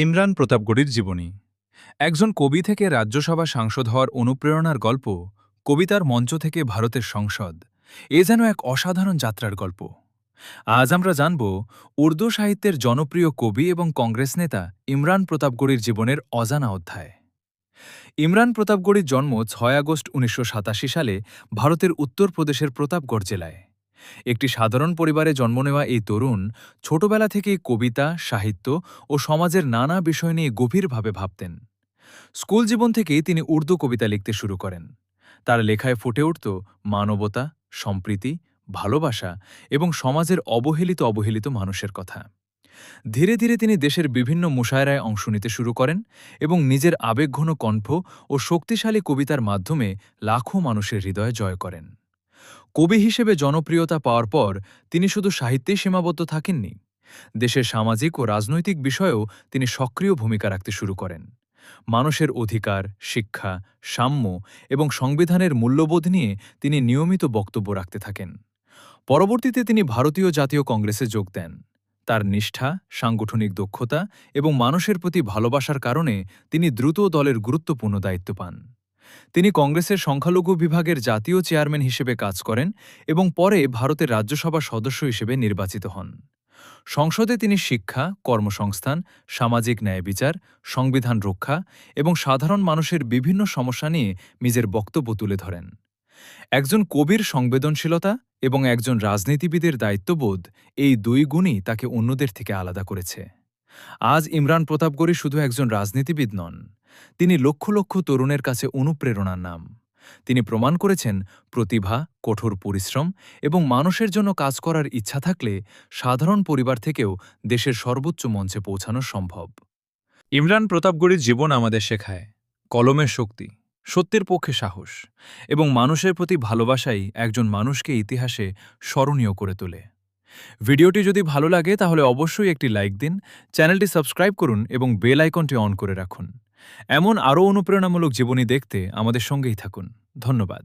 ইমরান প্রতাপগড়ির জীবনী। একজন কবি থেকে রাজ্যসভা সাংসদ হওয়ার অনুপ্রেরণার গল্প, কবিতার মঞ্চ থেকে ভারতের সংসদ, এ যেন এক অসাধারণ যাত্রার গল্প। আজ আমরা জানব উর্দু সাহিত্যের জনপ্রিয় কবি এবং কংগ্রেস নেতা ইমরান প্রতাপগড়ির জীবনের অজানা অধ্যায়। ইমরান প্রতাপগড়ির জন্ম ৬ আগস্ট ১৯৮৭ সালে ভারতের উত্তরপ্রদেশের প্রতাপগড় জেলায়। একটি সাধারণ পরিবারে জন্ম নেওয়া এই তরুণ ছোটবেলা থেকেই কবিতা, সাহিত্য ও সমাজের নানা বিষয় নিয়ে গভীরভাবে ভাবতেন। স্কুল জীবন থেকেই তিনি উর্দু কবিতা লিখতে শুরু করেন। তার লেখায় ফুটে উঠত মানবতা, সম্প্রীতি, ভালোবাসা এবং সমাজের অবহেলিত মানুষের কথা। ধীরে ধীরে তিনি দেশের বিভিন্ন মুশায়রায় অংশ নিতে শুরু করেন এবং নিজের আবেগঘন কণ্ঠ ও শক্তিশালী কবিতার মাধ্যমে লাখো মানুষের হৃদয় জয় করেন। কবি হিসেবে জনপ্রিয়তা পাওয়ার পর তিনি শুধু সাহিত্যেই সীমাবদ্ধ থাকেননি। দেশের সামাজিক ও রাজনৈতিক বিষয়েও তিনি সক্রিয় ভূমিকা রাখতে শুরু করেন। মানুষের অধিকার, শিক্ষা, সাম্য এবং সংবিধানের মূল্যবোধ নিয়ে তিনি নিয়মিত বক্তব্য রাখতে থাকেন। পরবর্তীতে তিনি ভারতীয় জাতীয় কংগ্রেসে যোগ দেন। তার নিষ্ঠা, সাংগঠনিক দক্ষতা এবং মানুষের প্রতি ভালোবাসার কারণে তিনি দ্রুত দলের গুরুত্বপূর্ণ দায়িত্ব পান। তিনি কংগ্রেসের সংখ্যালঘু বিভাগের জাতীয় চেয়ারম্যান হিসেবে কাজ করেন এবং পরে ভারতের রাজ্যসভা সদস্য হিসেবে নির্বাচিত হন। সংসদে তিনি শিক্ষা, কর্মসংস্থান, সামাজিক ন্যায় বিচার, সংবিধান রক্ষা এবং সাধারণ মানুষের বিভিন্ন সমস্যা নিয়ে নিজের বক্তব্য তুলে ধরেন। একজন কবির সংবেদনশীলতা এবং একজন রাজনীতিবিদের দায়িত্ববোধ, এই দুই গুণই তাকে অন্যদের থেকে আলাদা করেছে। আজ ইমরান প্রতাপগড়ি শুধু একজন রাজনীতিবিদ নন, তিনি লক্ষ লক্ষ তরুণের কাছে অনুপ্রেরণার নাম। তিনি প্রমাণ করেছেন প্রতিভা, কঠোর পরিশ্রম এবং মানুষের জন্য কাজ করার ইচ্ছা থাকলে সাধারণ পরিবার থেকেও দেশের সর্বোচ্চ মঞ্চে পৌঁছানো সম্ভব। ইমরান প্রতাপগড়ির জীবন আমাদের শেখায় কলমের শক্তি, সত্যের পক্ষে সাহস এবং মানুষের প্রতি ভালোবাসাই একজন মানুষকে ইতিহাসে স্মরণীয় করে তোলে। ভিডিওটি যদি ভালো লাগে তাহলে অবশ্যই একটি লাইক দিন, চ্যানেলটি সাবস্ক্রাইব করুন এবং বেল আইকনটি অন করে রাখুন। এমন আরও অনুপ্রেরণামূলক জীবনী দেখতে আমাদের সঙ্গেই থাকুন। ধন্যবাদ।